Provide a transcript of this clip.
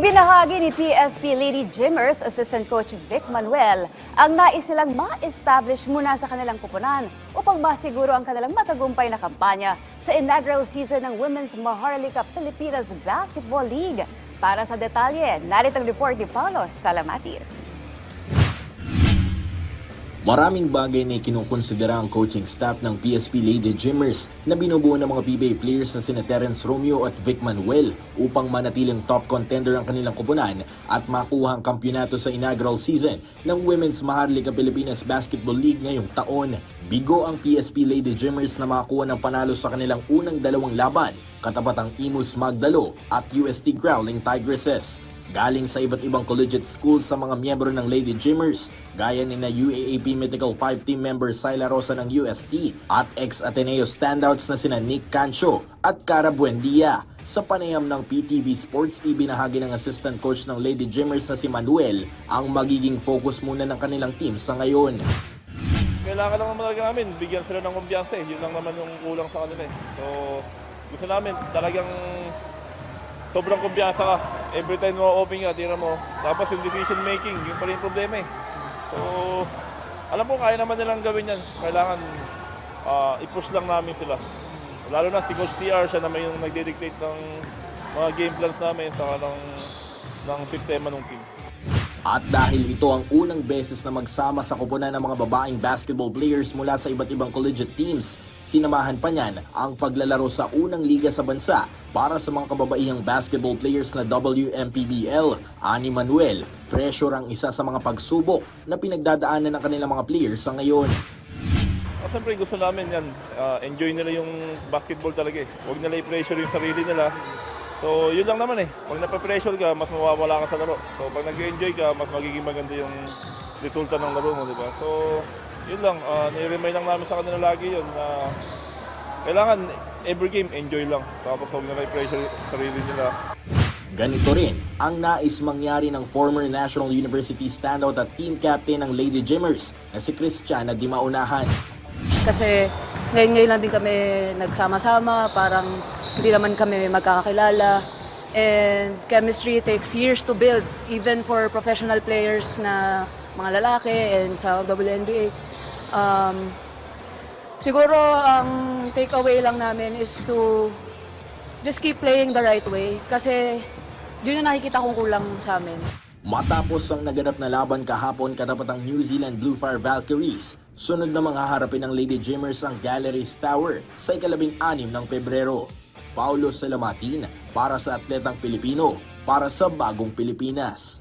Ibinahagi ni PSP Lady Gymmers Assistant Coach Vic Manuel ang nais nilang ma-establish muna sa kanilang kupunan upang masiguro ang kanilang matagumpay na kampanya sa inaugural season ng Women's Maharlika Pilipinas Basketball League. Para sa detalye, narito ang report ni Paulos Salamatir. Maraming bagay na kinukonsidera ang coaching staff ng PSP Lady Gymmers na binubuo ng mga PBA players na sina Terence Romeo at Vic Manuel upang manatiling top contender ang kanilang kupunan at makuha ang kampyonato sa inaugural season ng Women's Maharlika Pilipinas Basketball League ngayong taon. Bigo ang PSP Lady Gymmers na makakuha ng panalo sa kanilang unang dalawang laban, katapat ang Imus Magdalo at UST Growling Tigresses. Galing sa iba't ibang collegiate schools sa mga miyembro ng Lady Gymmers, gaya ni na UAAP Mythical 5 team member Syla Rosa ng UST at ex-Ateneo standouts na sina Nick Cancio at Cara Buendia. Sa panayam ng PTV Sports, ibinahagi ng assistant coach ng Lady Gymmers na si Manuel ang magiging focus muna ng kanilang team sa ngayon. Kailangan lang naman talaga namin, bigyan sila ng kumpiyansa Yun lang naman yung kulang sa kanila So, gusto namin talagang sobrang kumpiyansa ka. Every time mo open ka, tira mo. Tapos yung decision making, yung pa rin problema So, alam ko kaya naman nilang gawin yan. Kailangan i-push lang namin sila. Lalo na si Coach TR, siya naman yung nagde-dictate ng mga game plans namin sa ng sistema ng team. At dahil ito ang unang beses na magsama sa kupunan ng mga babaeng basketball players mula sa iba't ibang collegiate teams, sinamahan pa niyan ang paglalaro sa unang liga sa bansa para sa mga kababaihang basketball players na WMPBL. Ani Manuel, pressure ang isa sa mga pagsubok na pinagdadaanan ng kanilang mga players sa ngayon. Siyempre gusto namin yan, enjoy nila yung basketball talaga Huwag nila i-pressure yung sarili nila. So, yun lang naman Pag napapressure ka, mas mawawala ka sa laro. So, pag nag-enjoy ka, mas magiging maganda yung resulta ng laro mo, di ba? So, yun lang. Nire-remind lang namin sa kanila lagi yun na kailangan every game enjoy lang. Tapos huwag nila i-pressure yung sarili nila. Ganito rin ang nais mangyari ng former National University standout at team captain ng Lady Gymmers na si Christiana Di Maunahan. Kasi ngayon lang din kami nagsama-sama, parang hindi naman kami magkakakilala. And chemistry takes years to build, even for professional players na mga lalaki and sa WNBA. Siguro ang takeaway lang namin is to just keep playing the right way kasi yun yung nakikita kong kulang sa amin. Matapos ang naganap na laban kahapon katapat ang New Zealand Blue Fire Valkyries, sunod na manghaharapin ng Lady Gymmers ang Galleries Tower sa ika-16 ng Pebrero. Paulo Salamatin para sa Atletang Pilipino, para sa Bagong Pilipinas.